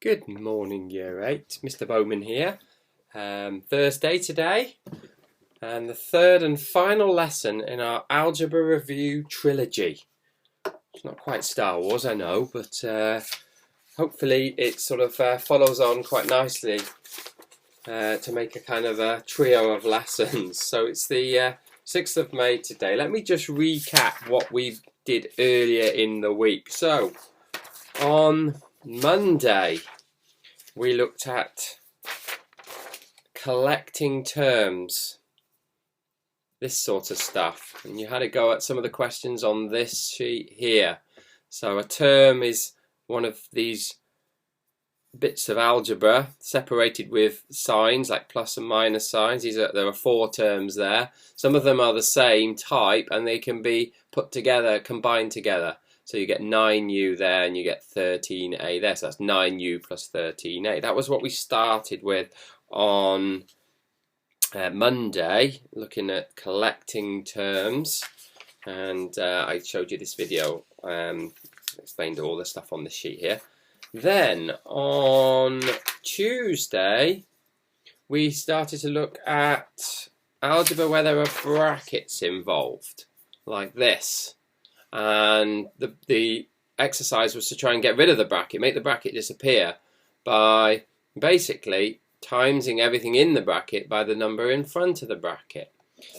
Good morning, Year 8. Mr. Bowman here. Thursday today, and the third and final lesson in our Algebra Review trilogy. It's not quite Star Wars, I know, but hopefully it sort of follows on quite nicely to make a kind of a trio of lessons. So it's the 6th of May today. Let me just recap what we did earlier in the week. So, on Monday, we looked at collecting terms, this sort of stuff, and you had to go at some of the questions on this sheet here. So a term is one of these bits of algebra separated with signs like plus and minus signs. There are 4 terms there. Some of them are the same type and they can be put together, combined together. So you get 9u there and you get 13a there. So that's 9u plus 13a. That was what we started with on Monday, looking at collecting terms. And I showed you this video, explained all the stuff on the sheet here. Then on Tuesday, we started to look at algebra where there are brackets involved, like this. And the exercise was to try and get rid of the bracket, make the bracket disappear by basically timesing everything in the bracket by the number in front of the bracket.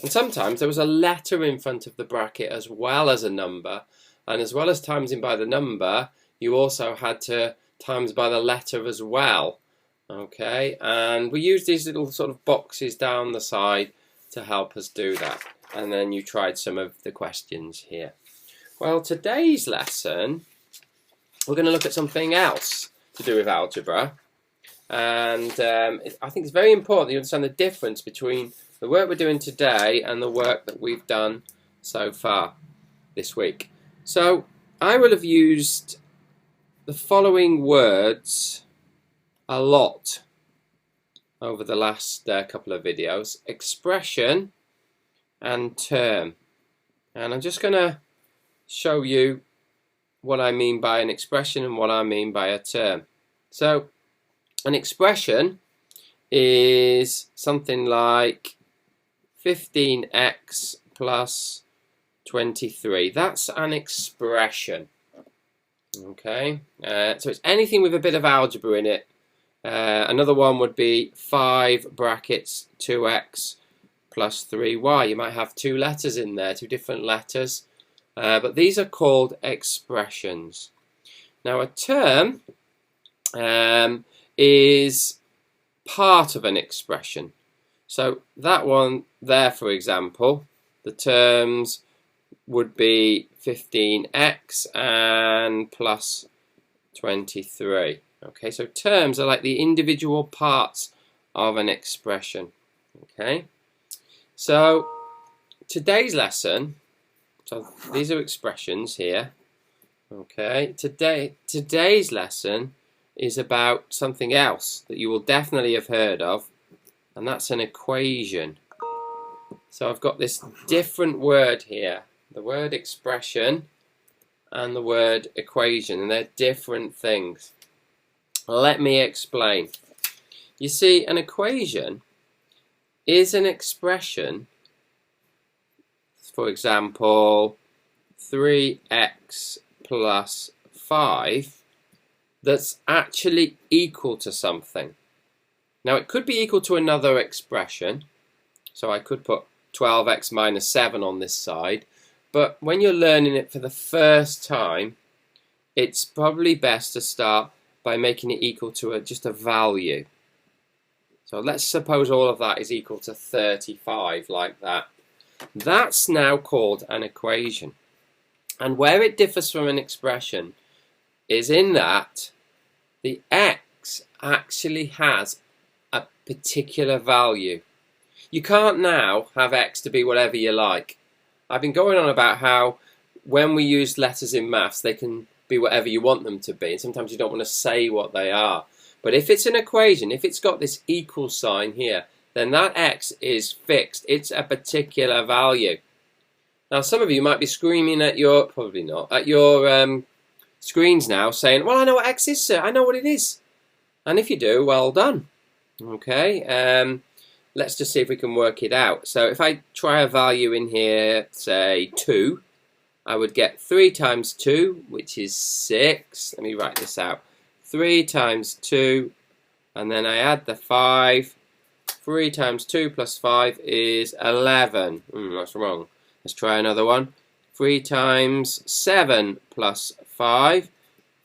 And sometimes there was a letter in front of the bracket as well as a number, and as well as timesing by the number, you also had to times by the letter as well. Okay, and we used these little sort of boxes down the side to help us do that. And then you tried some of the questions here. Well, today's lesson, we're going to look at something else to do with algebra. And I think it's very important that you understand the difference between the work we're doing today and the work that we've done so far this week. So I will have used the following words a lot over the last couple of videos: expression and term. And I'm just going to show you what I mean by an expression and what I mean by a term. So an expression is something like 15x plus 23. That's an expression. Okay, so it's anything with a bit of algebra in it. Another one would be 5 brackets 2x plus 3y. You might have 2 letters in there, 2 different letters. But these are called expressions. Now a term is part of an expression. So that one there, for example, the terms would be 15x and plus 23. Okay, so terms are like the individual parts of an expression. Okay, so today's lesson, so these are expressions here. Okay, today's lesson is about something else that you will definitely have heard of, and that's an equation. So I've got this different word here, the word expression and the word equation, and they're different things. Let me explain. You see, an equation is an expression. For example, 3x plus 5 that's actually equal to something. Now it could be equal to another expression, so I could put 12x minus 7 on this side, but when you're learning it for the first time, it's probably best to start by making it equal to just a value. So let's suppose all of that is equal to 35, like that. That's now called an equation. And where it differs from an expression is in that the x actually has a particular value. You can't now have x to be whatever you like. I've been going on about how when we use letters in maths, they can be whatever you want them to be, and sometimes you don't want to say what they are. But if it's an equation, if it's got this equal sign here, then that x is fixed. It's a particular value. Now, some of you might be screaming at your, probably not, at your screens now saying, well, I know what x is, sir. I know what it is. And if you do, well done. Okay, let's just see if we can work it out. So if I try a value in here, say 2, I would get 3 times 2, which is 6. Let me write this out. 3 times 2, and then I add the 5. 3 times 2 plus 5 is 11. That's wrong. Let's try another one. 3 times 7 plus 5.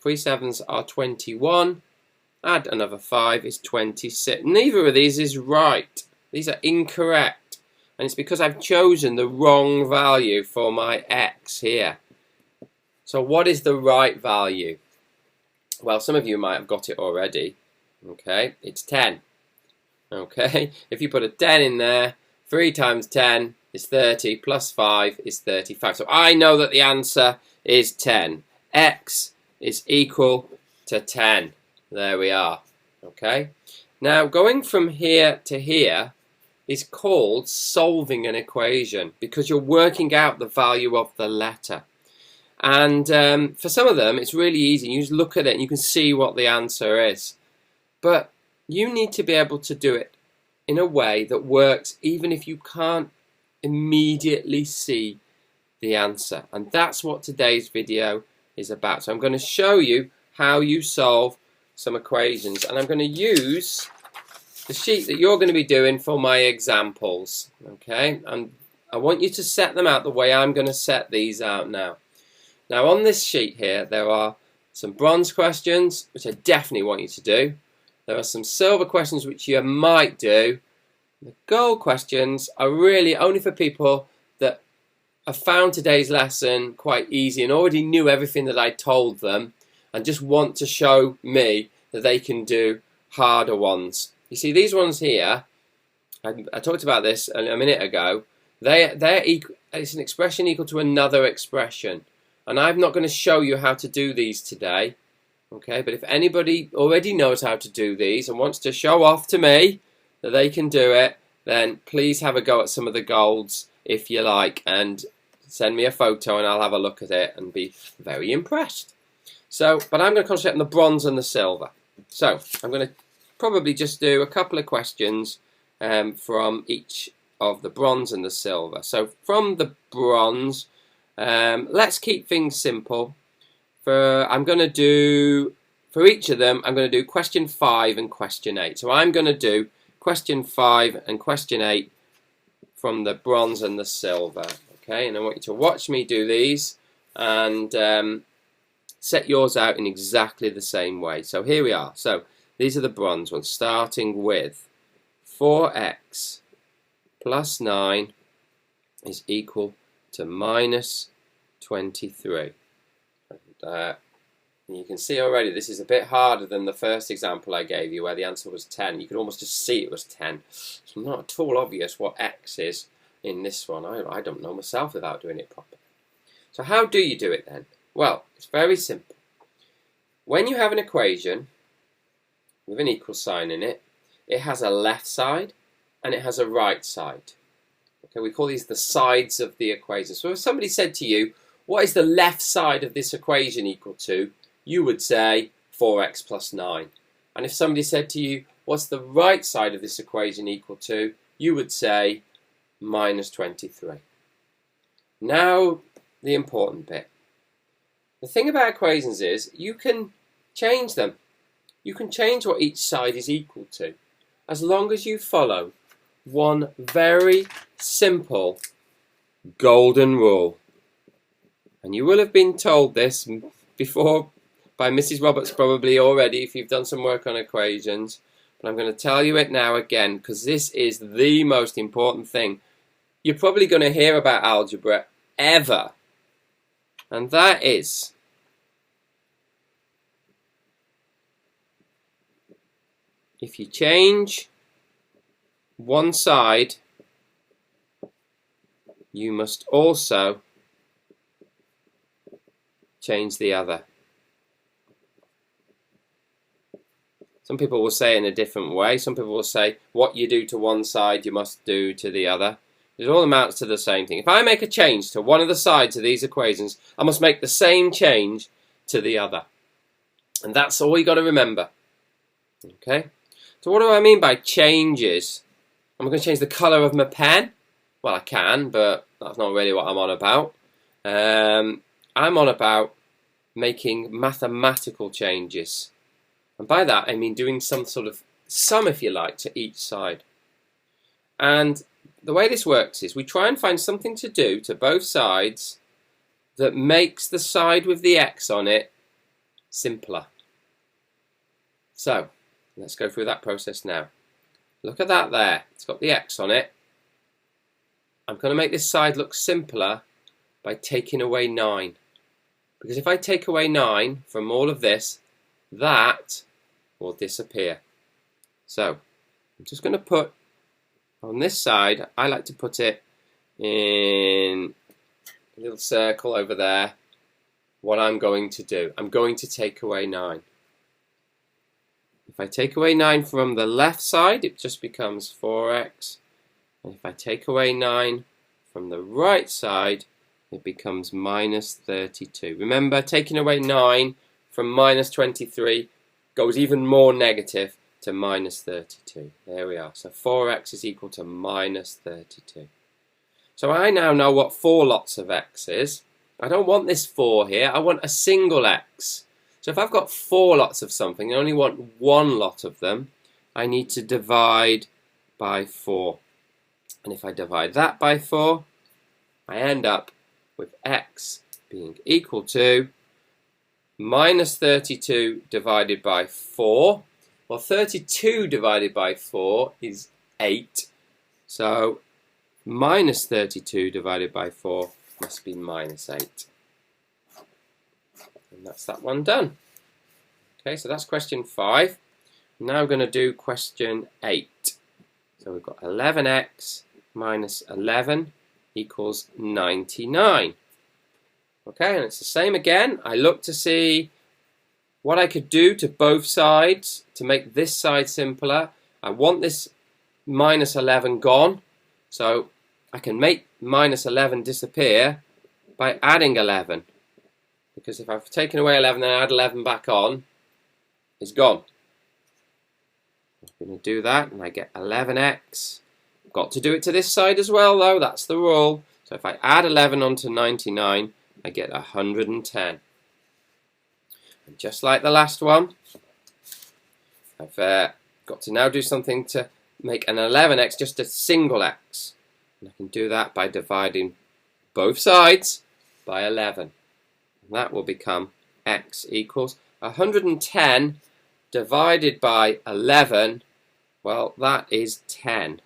3 sevens are 21. Add another 5 is 26. Neither of these is right. These are incorrect. And it's because I've chosen the wrong value for my x here. So what is the right value? Well, some of you might have got it already. Okay, it's 10. Okay, if you put a 10 in there, 3 times 10 is 30, plus 5 is 35. So I know that the answer is 10. X is equal to 10. There we are. Okay, now going from here to here is called solving an equation because you're working out the value of the letter. And for some of them, it's really easy. You just look at it and you can see what the answer is. But you need to be able to do it in a way that works even if you can't immediately see the answer. And that's what today's video is about. So I'm going to show you how you solve some equations. And I'm going to use the sheet that you're going to be doing for my examples. Okay? And I want you to set them out the way I'm going to set these out now. Now on this sheet here, there are some bronze questions, which I definitely want you to do. There are some silver questions which you might do. The gold questions are really only for people that have found today's lesson quite easy and already knew everything that I told them and just want to show me that they can do harder ones. You see, these ones here, I talked about this a minute ago, it's an expression equal to another expression. And I'm not going to show you how to do these today. Okay, but if anybody already knows how to do these and wants to show off to me that they can do it, then please have a go at some of the golds if you like and send me a photo and I'll have a look at it and be very impressed. So, but I'm going to concentrate on the bronze and the silver. So, I'm going to probably just do a couple of questions from each of the bronze and the silver. So, from the bronze, let's keep things simple. I'm going to do, for each of them, I'm going to do question 5 and question 8. So I'm going to do question 5 and question 8 from the bronze and the silver. Okay, and I want you to watch me do these and set yours out in exactly the same way. So here we are. So these are the bronze ones, starting with 4x plus 9 is equal to minus 23. You can see already this is a bit harder than the first example I gave you where the answer was 10. You could almost just see it was 10. It's not at all obvious what x is in this one. I don't know myself without doing it properly. So how do you do it then? Well, it's very simple. When you have an equation with an equal sign in it, it has a left side and it has a right side. Okay, we call these the sides of the equation. So if somebody said to you, what is the left side of this equation equal to? You would say 4x plus 9. And if somebody said to you, what's the right side of this equation equal to? You would say minus 23. Now, the important bit. The thing about equations is you can change them. You can change what each side is equal to as long as you follow one very simple golden rule. And you will have been told this before by Mrs. Roberts probably already if you've done some work on equations. But I'm going to tell you it now again because this is the most important thing. You're probably going to hear about algebra ever. And that is if you change one side, you must also change the other. Some people will say it in a different way. Some people will say what you do to one side you must do to the other. It all amounts to the same thing. If I make a change to one of the sides of these equations, I must make the same change to the other. And that's all you got to remember. Okay, so what do I mean by changes? I'm going to change the colour of my pen. Well, I can, but that's not really what I'm on about. I'm on about making mathematical changes. And by that, I mean doing some sort of sum, if you like, to each side. And the way this works is we try and find something to do to both sides that makes the side with the x on it simpler. So, let's go through that process now. Look at that there. It's got the x on it. I'm going to make this side look simpler by taking away 9. Because if I take away 9 from all of this, that will disappear. So, I'm just going to put on this side, I like to put it in a little circle over there, what I'm going to do. I'm going to take away 9. If I take away 9 from the left side, it just becomes 4x. And if I take away 9 from the right side, it becomes minus 32. Remember, taking away 9 from minus 23 goes even more negative to minus 32. There we are. So 4x is equal to minus 32. So I now know what 4 lots of x is. I don't want this 4 here. I want a single x. So if I've got 4 lots of something and I only want 1 lot of them, I need to divide by 4. And if I divide that by 4, I end up with x being equal to minus 32 divided by 4. Well, 32 divided by 4 is 8. So minus 32 divided by 4 must be minus 8. And that's that one done. Okay, so that's question 5. Now we're going to do question 8. So we've got 11x minus 11 equals 99. Okay, and it's the same again. I look to see what I could do to both sides to make this side simpler. I want this minus 11 gone, so I can make minus 11 disappear by adding 11. Because if I've taken away 11 and add 11 back on, it's gone. I'm going to do that and I get 11x. Got to do it to this side as well though, that's the rule. So if I add 11 onto 99, I get 110. And just like the last one, I've got to now do something to make an 11x just a single x. And I can do that by dividing both sides by 11. And that will become x equals 110 divided by 11. Well, that is 10.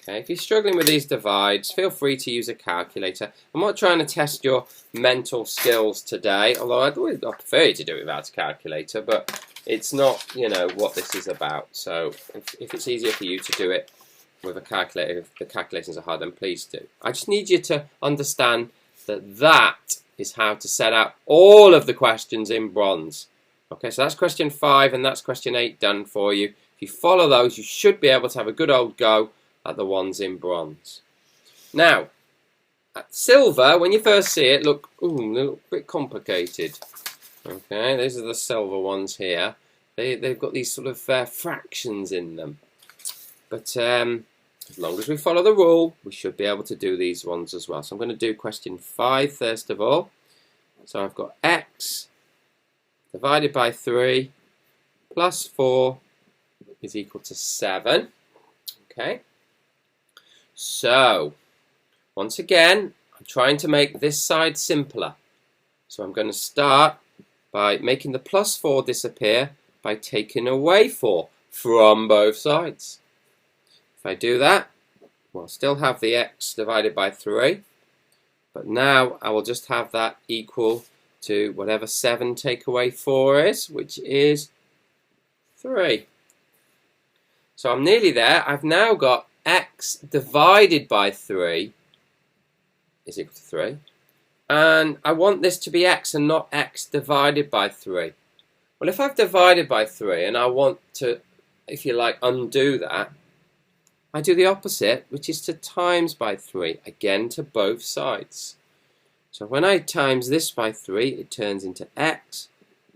Okay, if you're struggling with these divides, feel free to use a calculator. I'm not trying to test your mental skills today, although I'd prefer you to do it without a calculator, but it's not, you know, what this is about. So if it's easier for you to do it with a calculator, if the calculations are hard, then please do. I just need you to understand that that is how to set out all of the questions in bronze. Okay, so that's question 5 and that's question 8 done for you. If you follow those, you should be able to have a good old go at the ones in bronze. Now, at silver, when you first see it, look a little bit complicated. Okay, these are the silver ones here. They've got these sort of fractions in them. But as long as we follow the rule, we should be able to do these ones as well. So I'm going to do question 5 first of all. So I've got x divided by 3 plus 4 is equal to 7. Okay. So, once again, I'm trying to make this side simpler. So I'm going to start by making the plus 4 disappear by taking away 4 from both sides. If I do that, we'll still have the x divided by 3. But now I will just have that equal to whatever 7 take away 4 is, which is 3. So I'm nearly there. I've now got x divided by 3 is equal to 3. And I want this to be x and not x divided by 3. Well, if I've divided by 3 and I want to, if you like, undo that, I do the opposite, which is to times by 3, again to both sides. So when I times this by 3, it turns into x.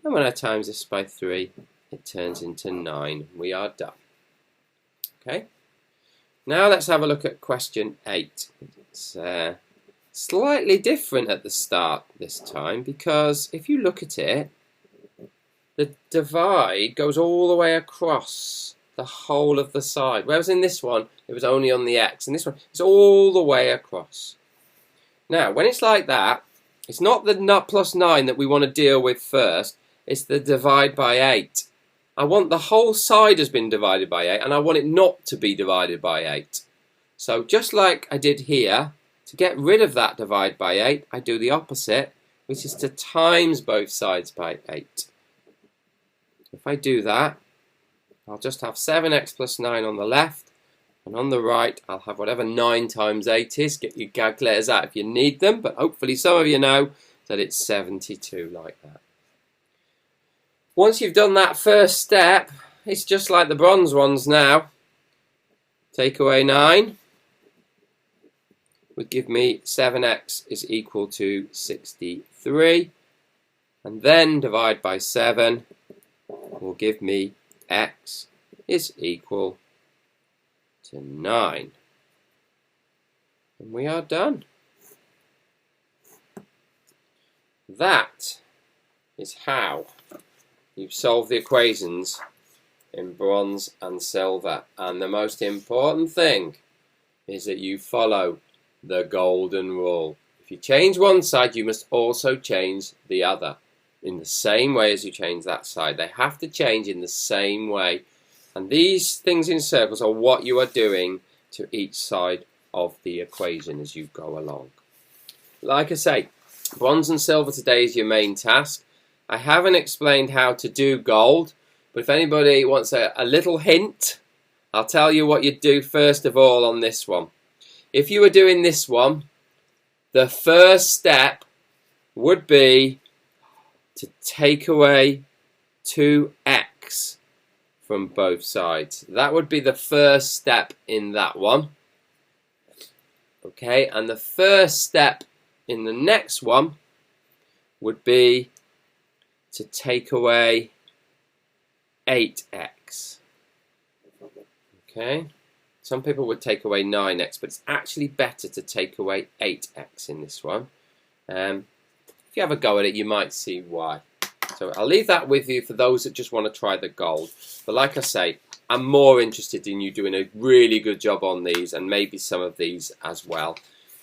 And when I times this by 3, it turns into 9. We are done. Okay. Now let's have a look at question 8. It's slightly different at the start this time, because if you look at it, the divide goes all the way across the whole of the side, whereas in this one it was only on the x, and this one is all the way across. Now when it's like that, it's not the plus 9 that we want to deal with first, it's the divide by 8. I want the whole side has been divided by 8, and I want it not to be divided by 8. So just like I did here, to get rid of that divide by 8, I do the opposite, which is to times both sides by 8. If I do that, I'll just have 7x plus 9 on the left, and on the right I'll have whatever 9 times 8 is. Get your calculators out if you need them, but hopefully some of you know that it's 72 like that. Once you've done that first step, it's just like the bronze ones now. Take away 9 would give me 7x is equal to 63, and then divide by 7 will give me x is equal to 9. And we are done. That is how you solve the equations in bronze and silver. And the most important thing is that you follow the golden rule. If you change one side, you must also change the other in the same way as you change that side. They have to change in the same way. And these things in circles are what you are doing to each side of the equation as you go along. Like I say, bronze and silver today is your main task. I haven't explained how to do gold, but if anybody wants a little hint, I'll tell you what you do first of all on this one. If you were doing this one, the first step would be to take away 2x from both sides. That would be the first step in that one. Okay, and the first step in the next one would be to take away 8x. Okay, some people would take away 9x, but it's actually better to take away 8x in this one. If you have a go at it, you might see why. So I'll leave that with you for those that just want to try the gold. But like I say, I'm more interested in you doing a really good job on these, and maybe some of these as well,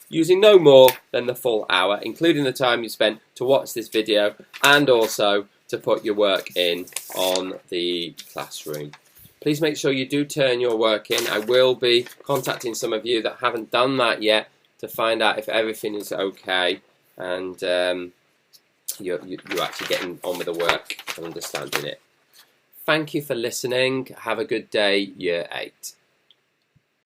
using no more than the full hour, including the time you spent to watch this video and also to put your work in on the classroom. Please make sure you do turn your work in. I will be contacting some of you that haven't done that yet to find out if everything is okay, and you're actually getting on with the work and understanding it. Thank you for listening. Have a good day, Year 8.